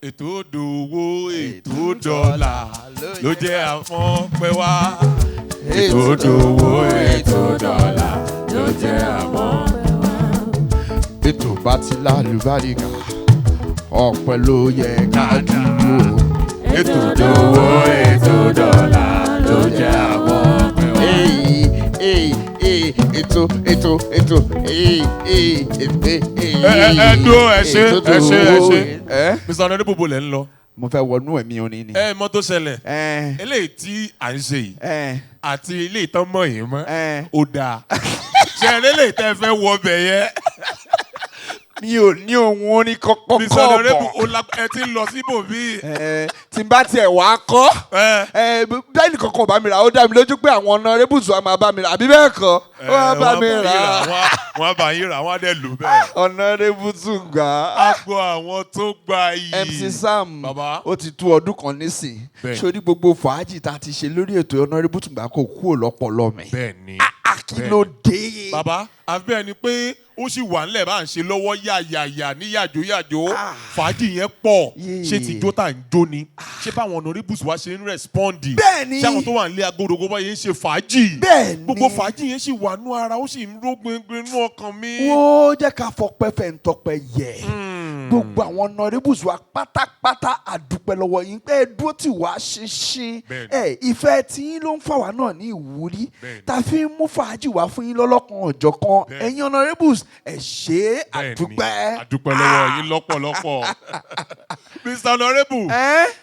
ètò dòwó ètò dọ́là ló jẹ́ àfọ́n pẹ́ wá. ètò dòwó ètò dọ́là ló jẹ́ àfọ́n pẹ́ wá. ètò bá ti lálùbáríkà ọpẹ́ ló yẹ ká dúró. ètò dòwó ètò dọ́là ló jẹ́ àfọ́n pẹ́ wá. ètò dúró ẹ ṣe Mr. Honourable bó lẹ ń lọ. mo fẹ́ wọnú ẹ̀mí orin ni. mọ́ tó ṣẹlẹ̀ eléyìí tí à ń ṣe yìí àti ilé ìtàn mọ̀ yìí mọ́ ó dáa ṣe eléyìí tẹ́ fẹ́ wọ bẹ̀ yẹn. mi ò ní ohun orin kankan Mr. Honourable ẹ ti ń lọ síbòmí. tí n bá tiẹ̀ wá kọ́ bẹ́ẹ̀ni kankan bá mi rà ó dá mi lójú pé àwọn Honourables wa máa bá mi rà àbí bẹ́ẹ̀ kọ́ wọ́n bá mi rà. wọ́n bá yín rà wọ́n á dẹ̀ lò bẹ́ẹ̀. Honourable Tungba. agbo àwọn tó gba iyì. MC Sam ó ti tó ọdún kan nísìn sórí gbogbo fàájì tá a ti ṣe lórí ètò Honourable Tungba kò kúrò lọ́pọlọ mi. bẹ́ẹ̀ni kí ló dé. bàbá àbẹ́ ẹni pé ó sì wà nílẹ̀ bá ń ṣe lọ́wọ́ yàyàyà ní yàjò fàájì yẹn pọ̀ ṣé ti jó tá à ń jó ni ṣé báwọn Honourables wa ṣe ń rẹ́spọ́ǹdì bẹ́ẹ̀ni ṣé àwọn tó wà nílé agodogo bá yẹn ń ṣe fàájì bẹ́ẹ̀ni gbogbo fàájì yẹn sì wà nú ara ó sì ń ró gbẹngbẹng nú ọkàn mi. wó jẹ́ ká fọpẹ́ fẹ́ ń tọpẹ́ yẹ gbogbo àwọn Honourables wa pátápátá àdúpẹ́ lọ́wọ́ yín pé dúró tì wá ṣinṣin ìfẹ́ tí yín ló ń fà wá náà ní ìwúrí tá a fi ń mú fàájì wá fún yín lọ́lọ́kan ọ̀jọ̀kan ẹ̀yin Honourables ẹ ṣé àdúpẹ́. àdúpẹ́ lọ́wọ́ yín lọ́pọ̀lọpọ̀. Mr. Honourable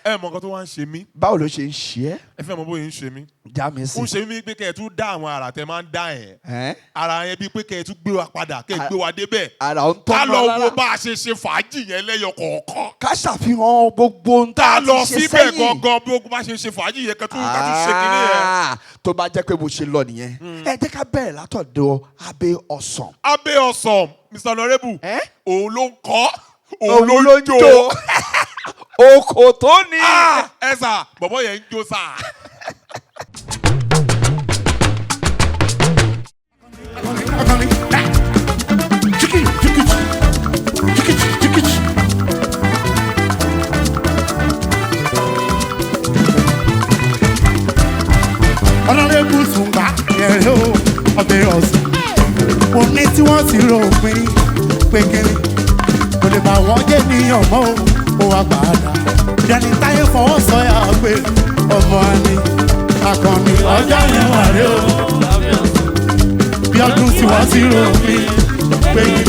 ẹ mọ nǹkan tó wá ń ṣe mí. báwo ló ṣe ń ṣe ẹ́. ẹ fẹ́ mọ bóyá ń ṣe mí. já mi sí. ó ń ṣe mí pé kẹ́ ẹ tún dá àwọn àrà tẹ máa ń dá ẹ̀. ara yẹn bíi pé kẹ́ ẹ tún gbé wa padà kẹ́ ẹ gbé wa débẹ̀. ara ń tọ́ ká lọ wo bá a ṣe ṣe fàájì yẹn lẹ́yọ kọ̀ọ̀kan. ká ṣàfihàn gbogbo ohun tá a ti ṣe sẹ́yìn. ká lọ síbẹ̀ gangan bí ogun bá ṣe ṣe fàájì yẹn ká tún ṣe kínní yẹn. tó bá jẹ́ pé mo ṣe lọ nìyẹn ẹ jẹ́ ká bẹ̀rẹ̀ látọ̀dọ̀ Abe Awesome. Abe Awesome Mr. Honourable òun ló ń kọ́ òun ló ń jó. oko tó ní. ẹ sà bọ̀bọ̀ yẹn ń jó sà. Honourable Tungba yẹ̀rẹ̀ o Abe Awesome. mo ní tí wọ́n ti rò pin pékeré kò lè bá wọ́n jẹ́ níyàn mọ́ ó wá gbàdá. Jẹ́ni táyé fọwọ́ sọ́yà pé ọmọ àní akọni ọjọ́ yẹn wà ré o. Bí ọdún tí wọ́n ti rò pin pékeré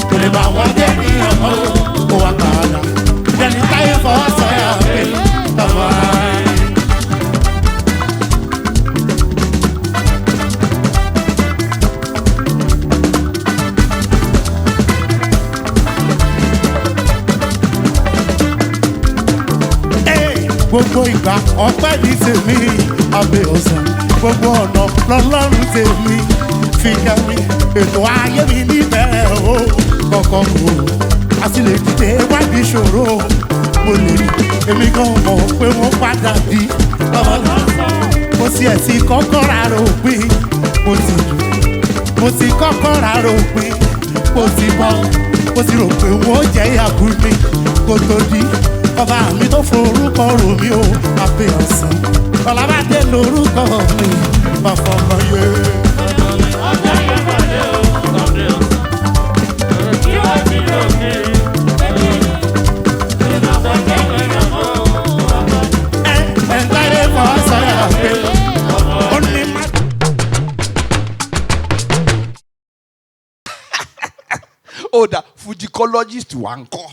kò lè bá wọ́n jẹ́ níyàn mọ́ ó wá gbàdá. Jẹ́ni táyé fọwọ́ sọ́yà pé ọmọ àní. Gbogbo ìgbà ọpẹ́ ní tèmi Abe Awesome. Gbogbo ọ̀nà lọ́lọ́run tèmi fi kẹ́mi. Ètò ayé mi níbẹ̀rẹ̀ o kọ̀ọ̀kan kò àti lè dìde wájú ìṣòro. Mo lè rí èmi gan mọ̀ pé wọ́n padà bí ọlọ́sàn. Mo ti ẹ̀ ti kọ́kọ́ rárá òpin. Mo ti kọ́kọ́ rárá òpin. Mo ti bọ́ mo ti rò pé wọ́n jẹ́ ìyàgò mi kó tó di. Ọba mi tó forúkọ rò mí o Abe Awesome. Ọlábàdé lórúkọ mi bàfọ̀ kan yé. ọjọ́ yẹn wọlé o Abe Awesome. kí wọ́n ti lò ní ìgbàgbọ́ jẹ́ ìrìnàmọ́ ọmọ. ẹ sáré fọ́ sọ́yà pé ó ní má. ó dà fujicologist wa ń kọ́.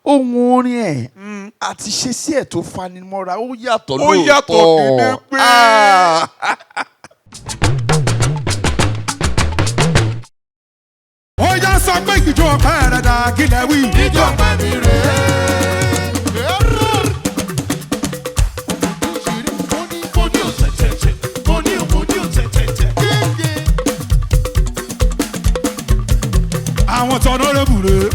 ohun orin ẹ̀ àti ṣe sí ẹ̀ tó fanimọ́ra ó yàtọ̀ lóòótọ́. ó yàtọ̀ kéde pé. ó yá sọ pé ìjọ ọpẹ́ rẹ̀ dà kílẹ̀ wí. ìjọ ọpẹ́ mi rèé. àwọn tọ́nà rẹ̀ bù rèé.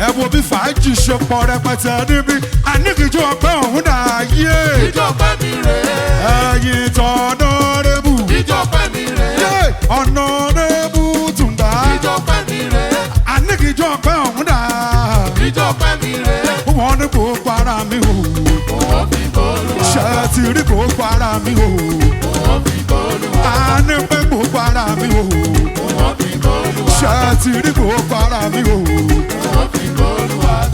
ẹ wo bí fàájì ṣe pọ̀ rẹpẹtẹ níbí àníkìjọ ọpẹ́ ọ̀hún dà yé. ìjọ ọpẹ́ mi rèé. ẹ̀yin tọ́nà rẹ̀ bù. ìjọ ọpẹ́ mi rèé. Honourable Tungba. ìjọ ọpẹ́ mi rèé. àníkìjọ ọpẹ́ ọ̀hún dà. ìjọ ọpẹ́ mi rèé. ti rí gbogbo ara mi o. a ní pé gbogbo ara mi o. ṣé ti rí gbogbo ara mi o.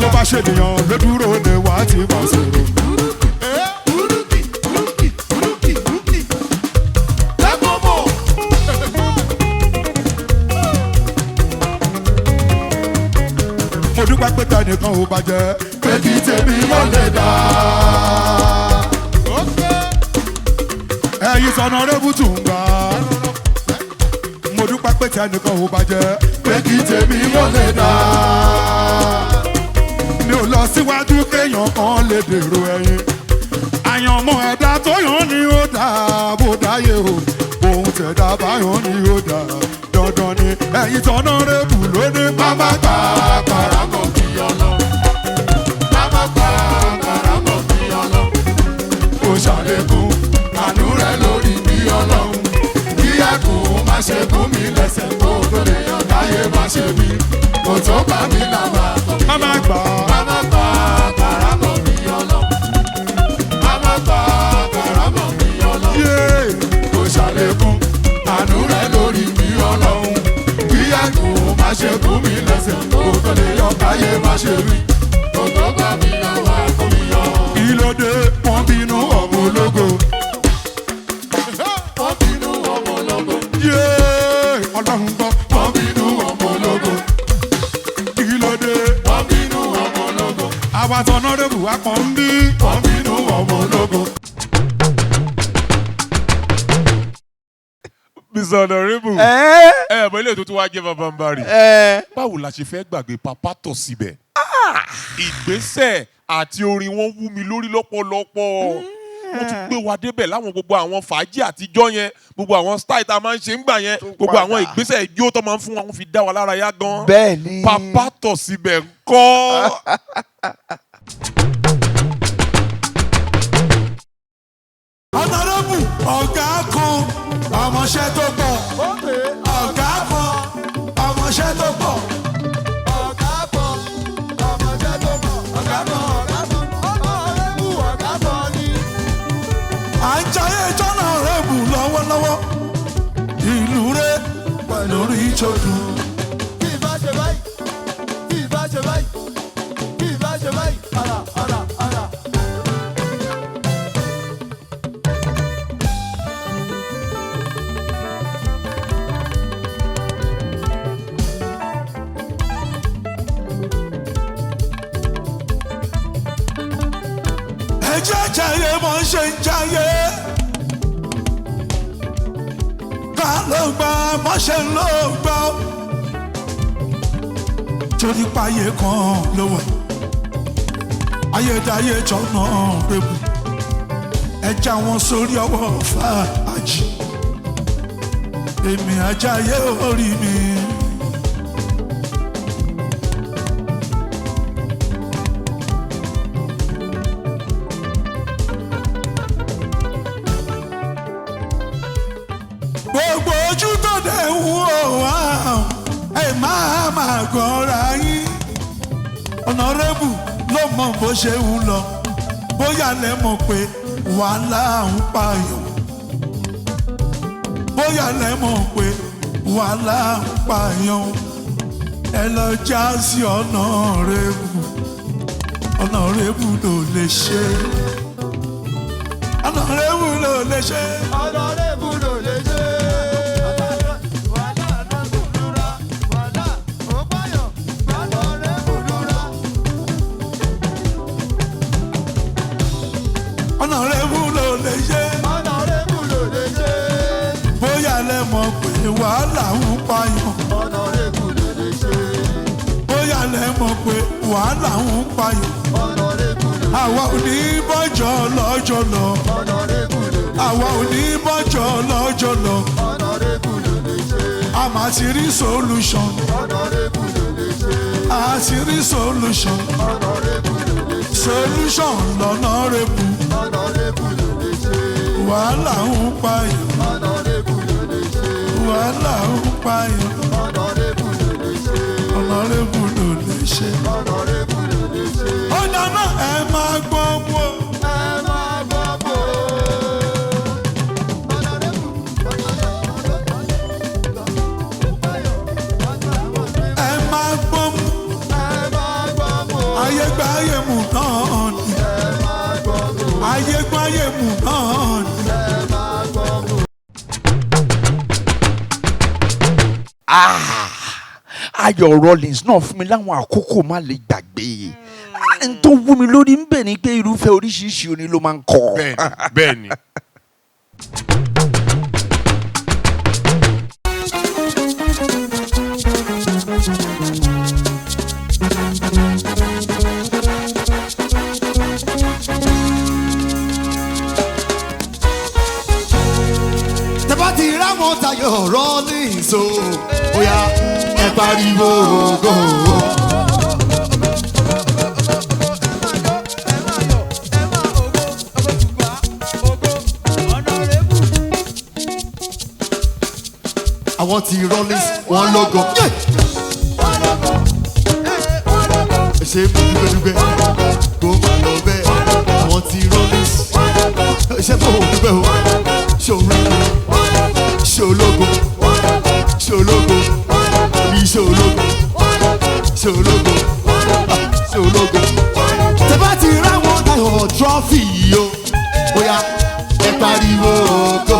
tó bá ṣe nìyàn ló dúró de wá ti bá sọ̀rọ̀. mo dúpẹ́ pé tẹnìkan ò bàjẹ́ pé kí tèmi ló lè dá. ẹ̀yin Honourable Tungba. mo dúpẹ́ pé tẹnìkan ò bàjẹ́ pé kí tèmi ló lè dá. mi ò lọ síwájú kéèyàn kan lè dèrò ẹ̀yìn. àyànmọ́ ẹ̀dá tó yàn ni ó dá bó dáyé o. ohun tẹ̀dá báyọ̀ ni ó dá dandan ni. ẹ̀yin Honourable ló ní bàbá gbà karamọ́ kí ọlọ́. bàbá gbà karamọ́ kí ọlọ́. ó ṣàlékún àánú rẹ̀ lórí bí ọlọ́run. kí ẹ̀kún má ṣe gún mi lẹ́sẹ̀ kó tó lè yàn káyé má ṣe mí. kò tó bá mi làbà tó bí ọlọ́. bàbá gbà karamọ́ kí ọlọ́. bàbá gbà karamọ́ kí ọlọ́. ó ṣàlékún àánú rẹ̀ lórí bí ọlọ́run. kí ẹ̀kún má ṣe gún mi lẹ́sẹ̀ kó tó lè yàn káyé má ṣe mí. kò tó bá mi làbà tó bí ọlọ́. kí ló dé wọ́n bínú ọmọ ológo. wọ́n bínú ọmọ ológo. ọlọ́run gbọ́. wọ́n bínú ọmọ ológo. kí ló dé wọ́n bínú ọmọ ológo. àwa Honourable wa kàn ń bí. wọ́n bínú ọmọ ológo. Mr. Honourable. Bọ́ ilé ètò tó wá jẹ́ bàbá báwo la ṣe fẹ́ gbàgbé papa tọ̀ síbẹ̀? ìgbésẹ̀ àti orin wọn wú mi lórí lọ́pọ̀lọpọ̀. wọ́n tún gbé wa débẹ̀ láwọn gbogbo àwọn fàájì àtijọ́ yẹn, gbogbo àwọn style tá a máa ń ṣe ń gbà yẹn, gbogbo àwọn ìgbésẹ̀ ijó tó máa ń fún wa, wọ́n fi dá wa lára yá gan. bẹ́ẹ̀ni papa tọ̀ síbẹ̀ ńkọ́. Honourable ọ̀gá kan ọmọọṣẹ́ tó pọ̀. ọ̀gá kan ọmọọṣẹ́ tó pọ̀. ọ̀gá kan ọmọọṣẹ́ tó pọ̀. ọ̀gá kan Honourable ọ̀gá kan ni. à ń jayé Honourable lọ́wọ́lọ́wọ́. ìlú rẹ̀ pẹ̀lú orí ìjọdún. bí ìbá ṣe báyìí bí ìbá ṣe báyìí bí ìbá ṣe báyìí ara. Jẹ́jẹ́yé mọ̀ ṣe ń jayé. Ká ló gbà mọ́ ṣe ń lò gbà. Torí páyé kan ló wà. Ayédáyé Honourable. Ẹja wọn sórí ọwọ́ fàájì. Èmi àjayé orí mi. gbogbo ojú tó dẹ̀ ń wò wá ẹ máa gbọ́ra yín. Honourable ló mọ bó ṣe ń lọ, bóyá lẹ mọ̀ pé wàhálà ń pààyàn, bóyá lẹ mọ̀ pé wàhálà ń pààyàn. ẹ lọ já sí Honourable ló lè ṣe. Honourable ló lè ṣe. Honourable ló lè ṣe. Honourable ló lè ṣe. Honourable ló lè ṣe. bóyá lẹ mọ̀ pé wàhálà ń pààyàn. Honourable ló lè ṣe. bóyá lẹ mọ̀ pé wàhálà ń pààyàn. Honourable ló lè ṣe. àwa ò ní bọ́jọ́ lọ́jọ́ lọ. Honourable ló lè ṣe. àwa ò ní bọ́jọ́ lọ́jọ́ lọ. Honourable ló lè ṣe. a máa ti rí solution. Honourable ló lè ṣe. a ti rí solution. Honourable ló lè ṣe. solution l'Honourable. Honourable ló lè ṣe. wàhálà ń pààyàn. Honourable ló lè ṣe. wàhálà ń pààyàn. Honourable ló lè ṣe. Honourable ló lè ṣe. Honourable ló lè ṣe. ọ̀nà náà ẹ máa gbọ́ wò. ẹ máa gbọ́ wò. ayé gba ayé mu náà ni. Ayé gba ayé mu náà ni. Ayọ̀ Rollins náà fún mi láwọn àkókò má lè gbàgbé. N tó wú mi lórí ń bẹ̀ ni pé irúfẹ́ oríṣiríṣi orin ló máa ń kọ. Bẹ́ẹ̀ni. Tẹ́bátì ráwọn Ayọ̀ Rollins o, bóyá ẹ pariwo ògo. Àwọn tí Rollins wọ́n lógo. Ṣé mo dúpẹ́ kó máa lọ bẹ́ẹ̀? Àwọn tí Rollins ṣé mo dúpẹ́ o? Ṣòro ṣòlógo ṣòlógo ìṣòlógo ṣòlógo ṣòlógo. Tẹ́ bá ti ráwọn Ayọ̀ trọ́fì yìí o, bóyá ẹ pariwo ògo.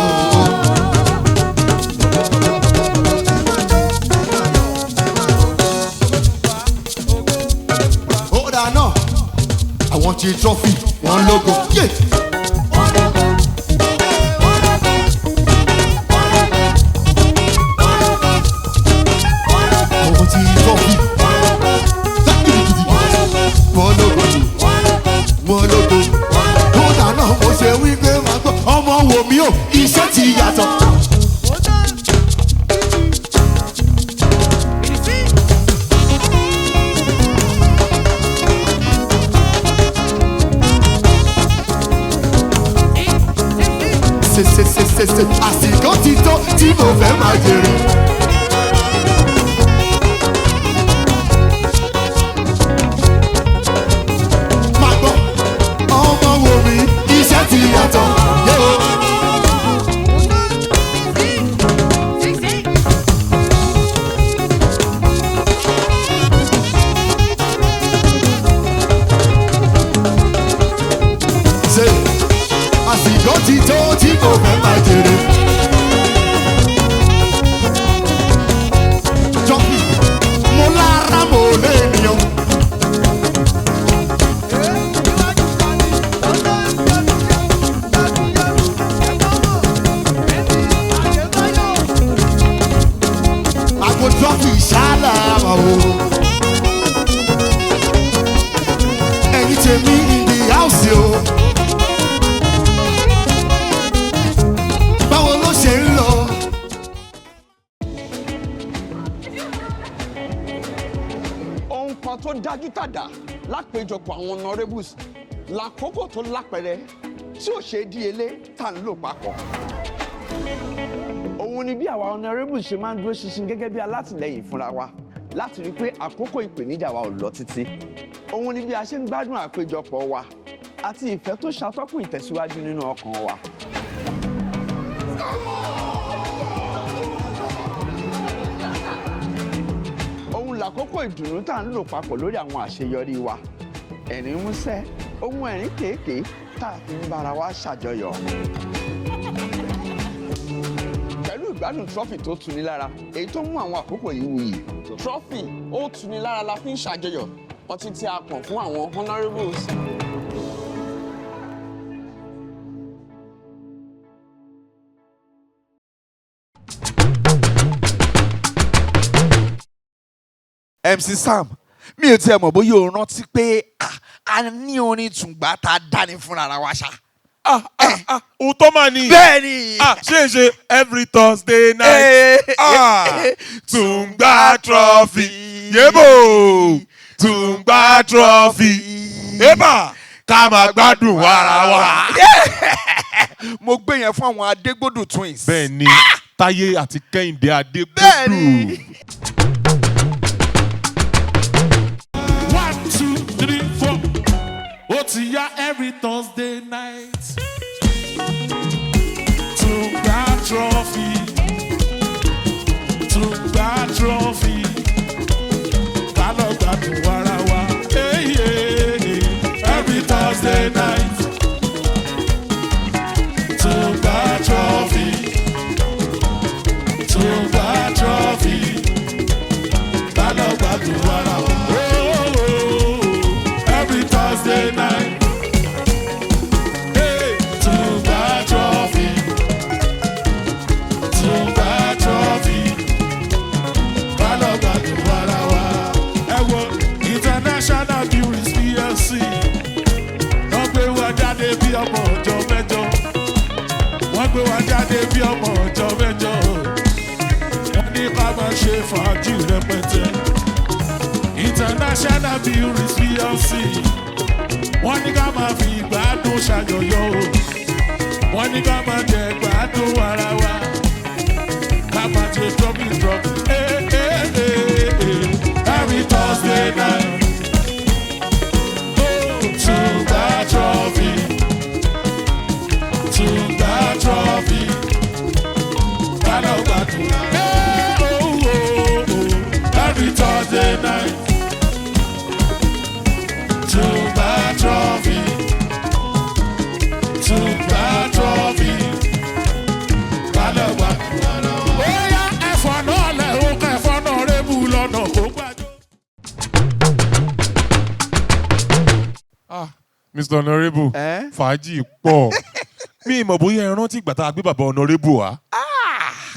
Àwọn tí trọ́fì wọ́n lógo. Àwọn tí trọ́fì wọ́n lógo. Wọ́n lógo. Kódà náà mo ṣe wí pé màá gbọ́ ọmọ wò mí o, iṣẹ́ ti yàtọ̀. Àsìkò ti tó tí mo fẹ́ máa jèrè. Má gbọ́, ọmọ wo mi, iṣẹ́ ti yàtọ̀. Àsìkò ti tó tí mo fẹ́ máa jèrè. Jọ́pì, mo lára mo lé ènìyàn. Àgbo jọ́pì ṣáàlà wà o. Ẹ̀yin tèmi in the house o. Tó dájú tàdá lápéjọpọ̀ àwọn honourables lákòókò tó lápẹẹrẹ tí ò ṣe díyelé tá ń lò papọ̀. Òun ni bí àwa honourables ṣe máa ń dúró ṣinṣin gẹ́gẹ́ bí alátìlẹyìn fúnra wa láti rí i pé àkókò ìpèníjà wa ò lọ títí. Òun ni bí a ṣe ń gbádùn àpéjọpọ̀ wa àti ìfẹ́ tó ṣàtọ́kùn ìtẹ̀síwájú nínú ọkàn wa. Lákòókò ìdùnnú tá ń lò papọ̀ lórí àwọn àṣeyọrí wa. Ẹ̀rín músẹ́, ohun ẹ̀rín kéèké tá a fi ń bára wa ṣàjọyọ̀. Pẹ̀lú ìgbádùn trọ́fì tó tuni lára, èyí tó mú àwọn àkókò yìí wuyì. Trọ́fì ó tuni lára la fi ń ṣàjọyọ̀ ọtí tí a pọ̀n fún àwọn honourables. MC Sam, mi ò tiẹ̀ mọ̀ bóyá o rántí pé a ní orin Tungba tá a dání fúnra wa ṣá. Òótọ́ mà ni. Bẹ́ẹ̀ni. Ṣe every Thursday night. Tungba trophy. Yebo. Tungba trophy. Eba. Ká máa gbádùn ara wa. Mo gbé yẹn fún àwọn Adégbòdù twins. Bẹ́ẹ̀ni, Táyé àti Kẹ́hìndé Adégbòdù. Bẹ́ẹ̀ni. 1, 2, 3, 4. Ó ti yá every Thursday night. Tungba trophy. Tungba trophy. Ká lọ gbádùn ara wa. Hey, yeah. Thursday night. Tungba trophy. Tungba trophy. Balogba Duwara. Every Thursday night. Hey, Tungba trophy. Tungba trophy. Balogba Duwara. International Viewers PLC. Wọ́n gbé wa jáde bí ọmọ ọjọ́ mẹ́jọ. Wọ́n gbé wa jáde bí ọmọ ọjọ́ mẹ́jọ. Wọ́n ní ká máa ṣe fàájì rẹpẹtẹ. International Viewers PLC. Wọ́n ní ká máa fi ìgbádùn ṣàjọyọ̀ o. Wọ́n ní ká máa jẹ ìgbádùn ara wa. Ká máa ṣe drọ́bì. Every Thursday night. Tungba trophy. Tungba trophy. Balogba Duwara. Every Thursday night. Tungba trophy. Tungba trophy. Balogba Duwara. Oya ẹ̀fọ́ náà lẹ̀ ó kẹ́ ẹ̀fọ́ náà rébù lọ́nà kó gbàjọ́. Mr. Honourable, fàájì pọ̀. Mi mọ̀ bóyá ẹ rántí ìgbà tá a gbé bàbá Honourable wá.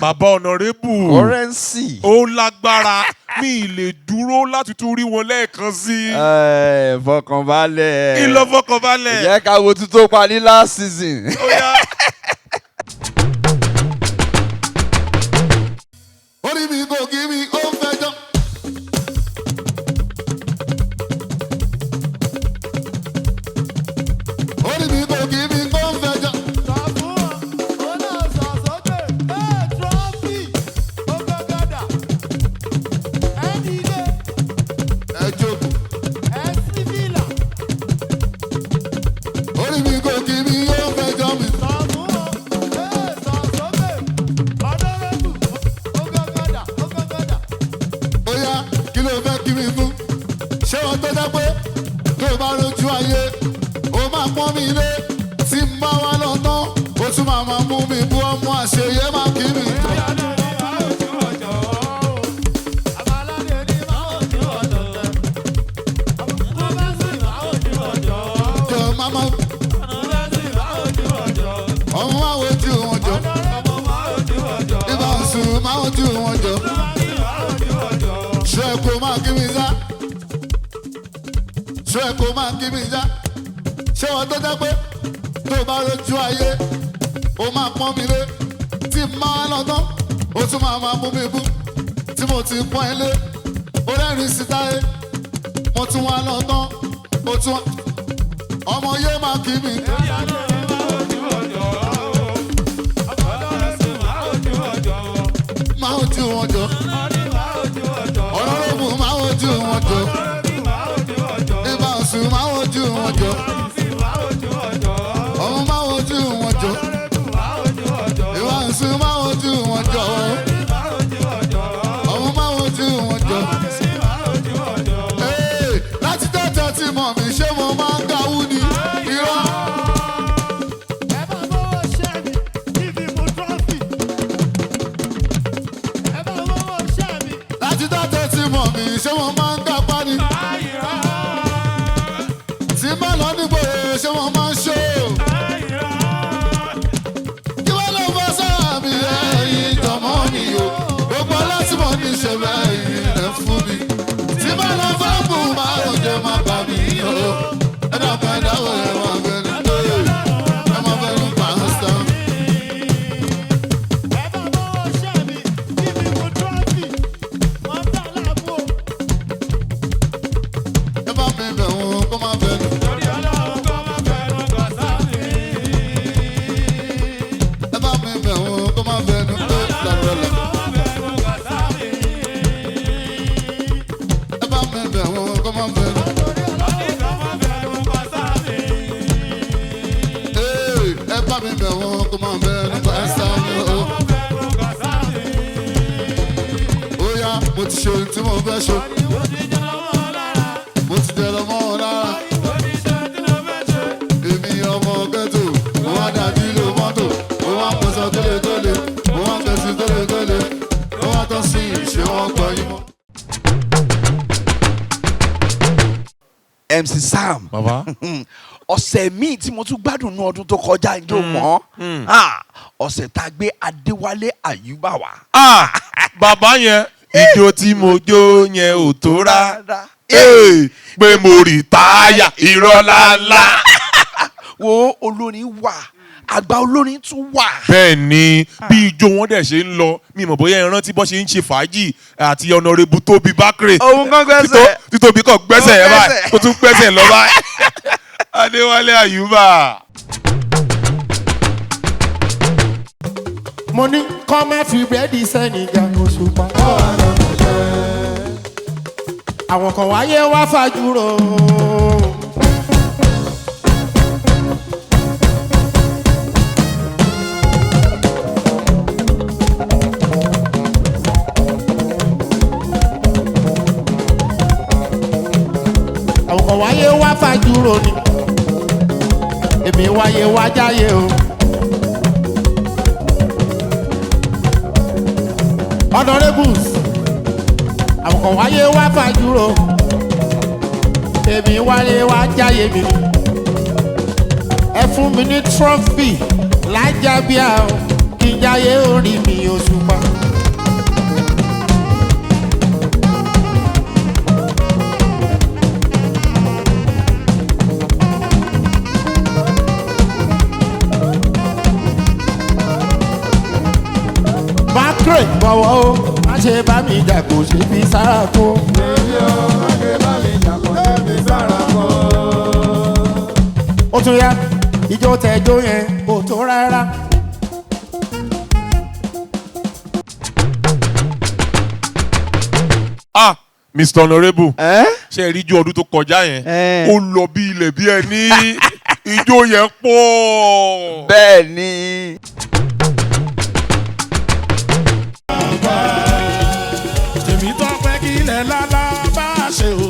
Bàbá Honourable. Currency. Ó lágbára. Mi lè dúró láti tún rí wọn lẹ́ẹ̀kan sí. Fọkànbalẹ̀. Ìlọ fọkànbalẹ̀. Jẹ́ ká wo tuntun parí last season. Ó yá. Orí mi kò kí mi ó fẹjọ́. Orí mi kò kí mi ó fẹjọ́. Ẹ jókòó. Orí mi kò kí mi ó fẹjọ́ mi. Oya kí ló fẹ́ kí mi fún? Ṣé wọn tó dẹ́ pé tó o bá rojú ayé o máa pọ́n mi lé tí n bá wá lọ tán o tún máa mú mi bú ọmọ àṣeyẹ máa kí mi tó. Jọ máma ọmọ máa wojú wọn jọ ibà ń sùn máa wojú wọn jọ. Ṣé kò máa kí mi sá? Ṣé kò máa kí mi sá? Ṣé wọn tó dẹ́ pé tó o bá rojú ayé o máa pọ́n mi lé tí n máa lọ tán o tún máa mú mi bú tí mo ti pọ́n ẹ lé o rẹ́rìn síta ẹ mo tún wá lọ tán o tún wá ọmọ yé máa kí mi. Máa ojú wọn jọ. Honourable máa wojú wọn jọ. Ibà ọ̀sùn máa wojú wọn jọ. Ọmọ máa wojú wọn jọ. Ibà ọ̀sùn máa wojú wọn jọ. Ọmọ máa wojú wọn jọ. Láti tẹ́tẹ́ tí mọ̀ mí ṣé mo máa ń gawú ni irọ́. Láti tẹ́tẹ́ tí mọ̀ mí ṣé mo máa ń gapá ni. Tí má lọ nígbò ṣé mo máa ń ṣó. Kí wọ́n lọ fọ́ sára mi ẹ̀yìn ìjọ̀mọ́ mi o. Gbogbo alásìmọ̀ ní ìṣẹ̀lẹ̀ ẹ̀yìn rẹ̀ fún mi. Tí má lọ fọ́ bù máa ń jẹ máa bà mí o. Ẹ dàpọ̀ ẹ dáwọ̀ ẹ máa bẹ̀rù pé ẹ máa bẹ̀rù pàṣẹ. Ẹ bá mi bẹ̀ wọ́n kó má bẹ̀rù. Ẹ bá mi bẹ̀ wọ́n kó má bẹ̀rù pé lọ́dọ̀ọ́lọ́. Ẹ bá mi bẹ̀ wọ́n kó má bẹ̀rù. Ẹ bá mi bẹ̀ wọ́n kó má bẹ̀rù pàṣẹ. Ó yá mo ti ṣe ohun tí mo fẹ́ ṣe. Mo ti jẹ lọ́mọ lára. Sam bàbá. ọ̀sẹ̀ míì tí mo tún gbádùn ní ọdún tó kọjá ìjọ mọ́ ọ̀sẹ̀ tá a gbé Adéwálé Àyùbá wá. Bàbá yẹn ijó tí mo jó yẹn ò tó rárá pé mo rí táyà irọ́ lálá. Wo olórin wà àgbà olórin tún wà. Bẹ́ẹ̀ ni bí ijó wọn dẹ̀ ṣe ń lọ mi mọ̀ bóyá ẹ rántí bó ṣe ń ṣe fàájì àti Honourable Tóbi Bákèrè. Òun kan gbẹ́sẹ̀. Títóbi kan gbẹ́sẹ̀ ẹ báyìí tó tún gbẹ́sẹ̀ lọ báyìí. Adéwálé Àyùbá. mo ní kọ́ má fi búrẹ́dì sẹ́nìgà Òṣùpá. àwọn kan wáyé wá fàjúrò. àwọn kan wáyé wá fàjúrò ni èmi wáyé wá jáyé o. Honourables àwọn kan wáyé wá fàjúrò èmi wáyé wá jáyé mi. ẹ fún mi ní trọ́fì lájàbíà o kí n jáyé orí mi Òṣùpá. Bákèrè bọ̀wọ̀ o má ṣe bá mi jà kò ṣe fi sára kó. Bébí o, má ṣe bá mi jà kò ṣe fi sára kó. ó tún yá ijó tẹjó yẹn kò tó rárá. Mr. Honourable ṣe rí ijó ọdún tó kọjá yẹn ó lọ bí ilẹ̀ bí ẹni ijó yẹn pọ̀. Bẹ́ẹ̀ ni. Tèmi tó pẹ́ kí ilẹ̀ lálá bá ṣe o.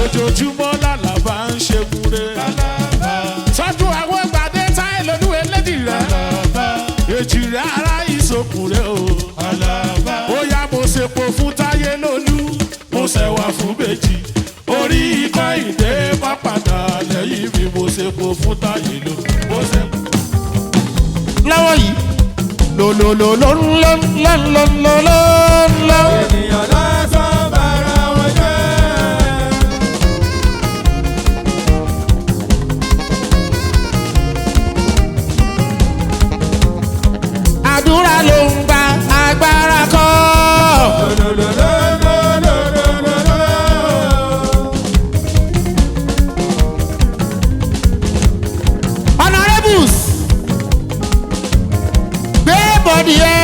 Ojoojúmọ́ lálá bá ń ṣe múre. Tọ́jú àwọn ìgbàdé táyé lónú elédì rẹ̀. Èjì rẹ̀ ara ìsokùn rẹ̀ o. Ó yá mo ṣepo fún táyé lónú. Mo ṣẹ̀wà fún méjì. Orí ikọ̀ ìdè bá padà lẹ́yìn mi. Mo ṣepo fún táyé lónú. lọ́wọ́ yìí lọ́lọ́lọ́lọ́lọ́lọ́lọ́lọ́. Ènìyàn lásán bára wọn jẹ́. àdúrà ló ń gba agbára kọ́. Honourables gbé bọ́dì ẹ̀.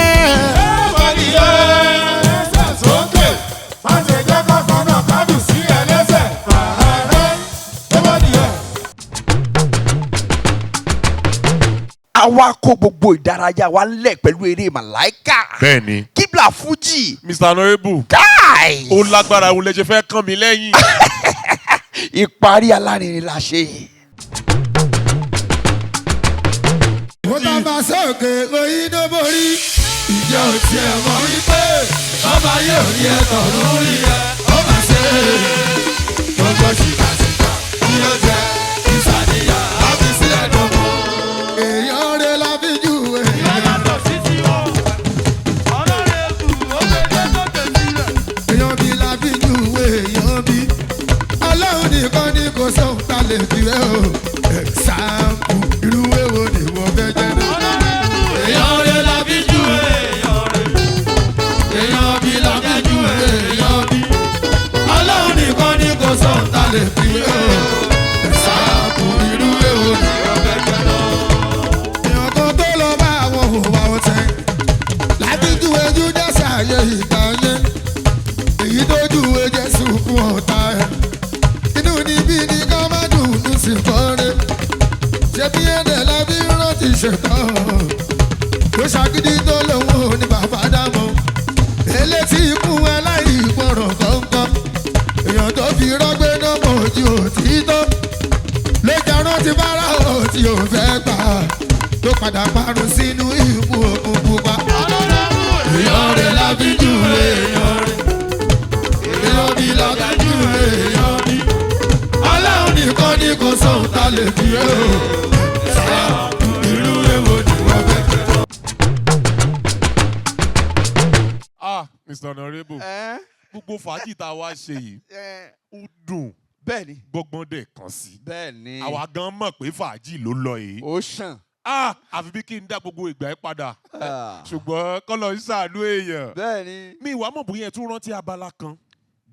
Àwa kó gbogbo ìdárayá wa lẹ̀ pẹ̀lú eré màláìkà. Bẹ́ẹ̀ ni. Kíbla Fújì. Mr. Honourable Guys. ó lágbára òun lè ṣe fẹ́ kàn mí lẹ́yìn. Ìparí alárinrin la ṣe. Mo ta bá sókè lóyún ló borí. Ìjọ òtí ẹ̀ mọ̀ wípé ọba yóò rí ẹ tọ̀run rí ẹ. Ó máa ṣe gbogbo ṣìkàṣìkà ní ọjà ìsàníyà àbísílẹ̀ dọ̀bọ̀. Èèyàn rẹ̀ la fi jù ẹ̀. Yàtọ̀ sí ti wọ́n. Honourable ó gbèdé lókè sílẹ̀. Èèyàn bí la fi jù èèyàn bí. Ọlọ́run nìkan ni kò sóhun tá lè fi rẹ́ o. Ẹ̀sáàpù irú èwo ni wọ́n fẹ́ jẹ́ náà. Èèyàn rẹ̀ la fi jù èèyàn rẹ̀. Èèyàn bí la fi jù èèyàn bí. Ọlọ́run nìkan ni kò sóhun tá lè fi rẹ́ o. Ẹ̀sáàpù irú èwo ni wọ́n fẹ́ jẹ́ náà. Èèyàn kan tó lọ bá àwọn òwà ọ̀tẹ̀. Láti júwe Júdásì ayé ìgbà yẹn. Èyí tó júwe Jésù fún ọ̀tá ẹ̀. Inú níbí ni ká má dùnú sí kọ́rẹ́. Ṣé bí ẹ̀dẹ̀ la fi rántí ṣetán? Tó ṣàgídí tó lòun ò ní bàbá dámọ̀. Elétí ikú aláìgbọràn kọ̀ọ̀kan. Èèyàn tó fi rọ́gbé náà mọ̀ ojú òtítọ́. Ló jẹ́ rántí bára òtí ò fẹ́ gbà. Tó padà parun sínú ìbú òkun pupa. Èèyàn rẹ̀ la fi jù èèyàn rẹ̀. Èèyàn bí la fi jù èèyàn bí. ẹnìkan ní kò sóhun tá lè fi ẹ́ o. Sáà irú èwo ni wọ́n fẹ́. Mr. Honourable, gbogbo fàájì tá a wá ṣe yìí ó dùn. Bẹ́ẹ̀ni. Gbọ́gbọ́n dẹ̀ kàn sí. Bẹ́ẹ̀ni. Àwa gan mọ̀ pé fàájì ló lọ yìí. Ó ṣàn. Àfi bí kí n dá gbogbo ìgbà yẹn padà. Ṣùgbọ́n kọ́lọ̀ ń ṣàánú èèyàn. Bẹ́ẹ̀ni. Mi ìwà mọ̀ bóyá ẹ tún rántí abala kan.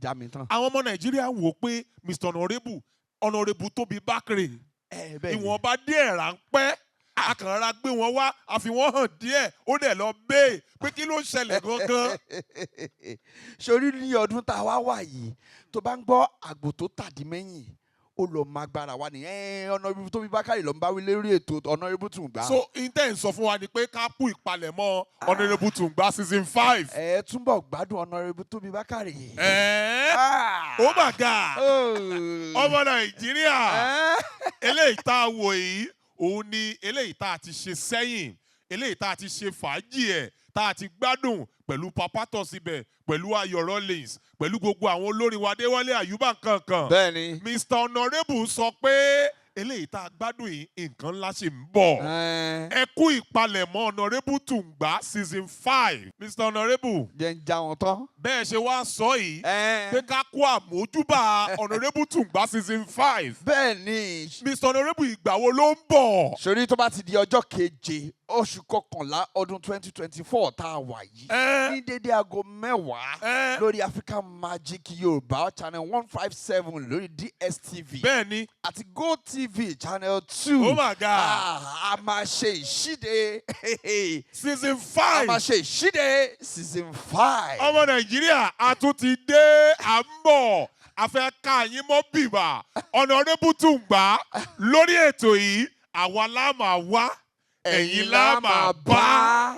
Jami tán. Àwọn ọmọ Nàìjíríà ń wò pé Mr. Honourable Tóbi Bákèrè. Ìwọ̀nba díẹ̀ ráńpẹ́. Akànrà gbé wọn wá, àfi wọ́n hàn díẹ̀, ó dẹ̀ lọ bẹ́ẹ̀ pé kí ló ń ṣẹlẹ̀ gangan. Sórí ní ọdún tá a wá wà yìí, tó bá ń gbọ́ àgbò tó tàdí mẹ́yìn, ó lọ máa gbára wa ní Honourable Tóbi Bákèrè ló ń bá wí lórí ètò Honourable Tungba. So intent sọ fún wa ni pé ká kú ìpalẹ̀mọ́ Honourable Tungba season 5. Ẹ túnbọ̀ gbádùn Honourable Tóbi Bákèrè. Oh my God! Ọmọ Nàìjíríà, eléyìí tá a wò yìí, òun ni eléyìí tá a ti ṣe sẹ́yìn, eléyìí tá a ti ṣe fàájì ẹ̀, tá a ti gbádùn pẹ̀lú Papato síbẹ̀, pẹ̀lú Ayọ̀ Rollins, pẹ̀lú gbogbo àwọn olórin wa Adéwálé Àyùbá kankan. Bẹ́ẹ̀ni. Mr. Honourable sọ pé eléyìí tá a gbádùn yìí nǹkan ńlá ṣe ń bọ̀. Ẹ kú ìpalẹ̀mọ́ Honourable Tungba season 5. Mr. Honourable. Jẹ́ ń já wọn tán. Bẹ́ẹ̀ ṣe wá sọ yìí pé ká kó àmójúbà Honourable Tungba season 5. Bẹ́ẹ̀ni. Mr. Honourable ìgbà wo ló ń bọ̀? Sórí tó bá ti di ọjọ́ keje oṣù kọkànlá ọdún 2024 tá a wà yìí ní dédé aago 10 lórí African Magic Yoruba Channel 157 lórí DSTV. Bẹ́ẹ̀ni. Àti GOTV Channel 2. Oh my God. A máa ṣe ìṣíde. Season 5. A máa ṣe ìṣíde season 5. Ọmọ Nàìjíríà, a tún ti dé à ń bọ̀. A fẹ́ ká yín mọ́ bìbà. Honourable Tungba lórí ètò yìí, àwa la máa wá. Ẹ̀yin la máa bá.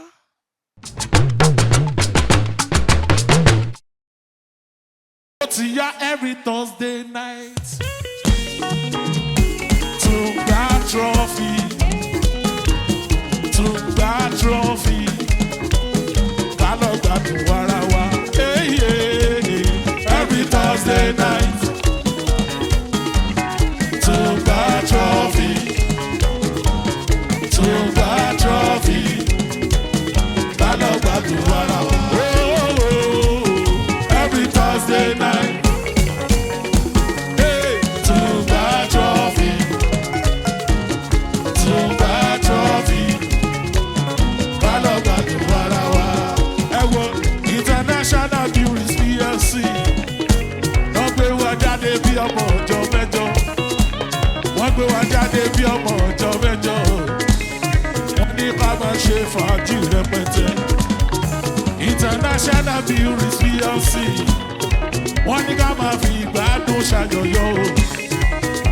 Ó ti yá every Thursday night. Tungba trophy. Tungba trophy. Balọ̀gbà tó wára wa. Every Thursday night. Tungba trophy. Tungba trophy. Balọ̀gbà tó wára wa. Every Thursday night. Hey, Tungba trophy. Tungba trophy. Balọ̀gbà tó wára wa. Ẹ wo International Breweries PLC. Wọ́n gbé wa jáde bí ọmọ ọjọ́ mẹ́jọ. Wọ́n gbé wa jáde bí ọmọ ọjọ́ mẹ́jọ. Wọ́n ní ká máa ṣe fàájì rẹpẹtẹ. International Breweries PLC. Wọ́n ní ká máa fi ìgbádùn ṣàjọyọ̀ o.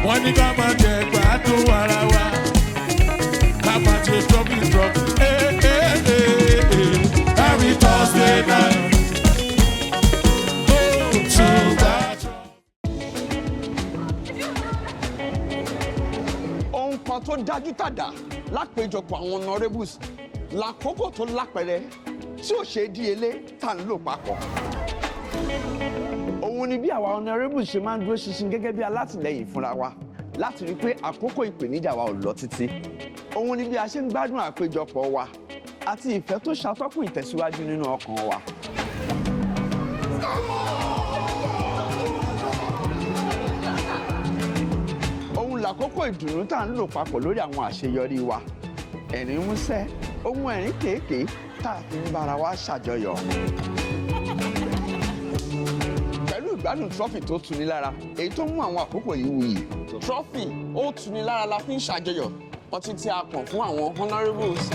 Wọ́n ní ká máa jẹ ìgbádùn ara wa. Ká máa jẹ drọ́bì. Every Thursday night. Ohun kan tó dájú tàdá lápéjọpọ̀ àwọn honourables lákòókò tó lápẹẹrẹ tí ò ṣe díelé tá ń lò papọ̀. Òun ni bí àwa honourables ṣe máa ń dúró ṣinṣin gẹ́gẹ́ bí alátìlẹyìn fúnra wa láti rí i pé àkókò ìpèníjà wa ò lọ títí. Òun ni bí a ṣe ń gbádùn àpéjọpọ̀ wa àti ìfẹ́ tó ṣàtọ́kùn ìtẹ̀síwájú nínú ọkàn wa. Òun làkókò ìdùnnú tá ń lò papọ̀ lórí àwọn àṣeyọrí wa. Ẹ̀rín músẹ́, ohun ẹ̀rín kéèké tá a fi ń bára wa ṣàjọyọ̀. Pẹ̀lú ìgbádùn trọ́fì tó tuni lára, èyí tó mú àwọn àkókò yìí wuyì. Trọ́fì ó tuni lára la fi ń ṣàjọyọ̀, ọtí tí a pọ̀n fún àwọn honourables.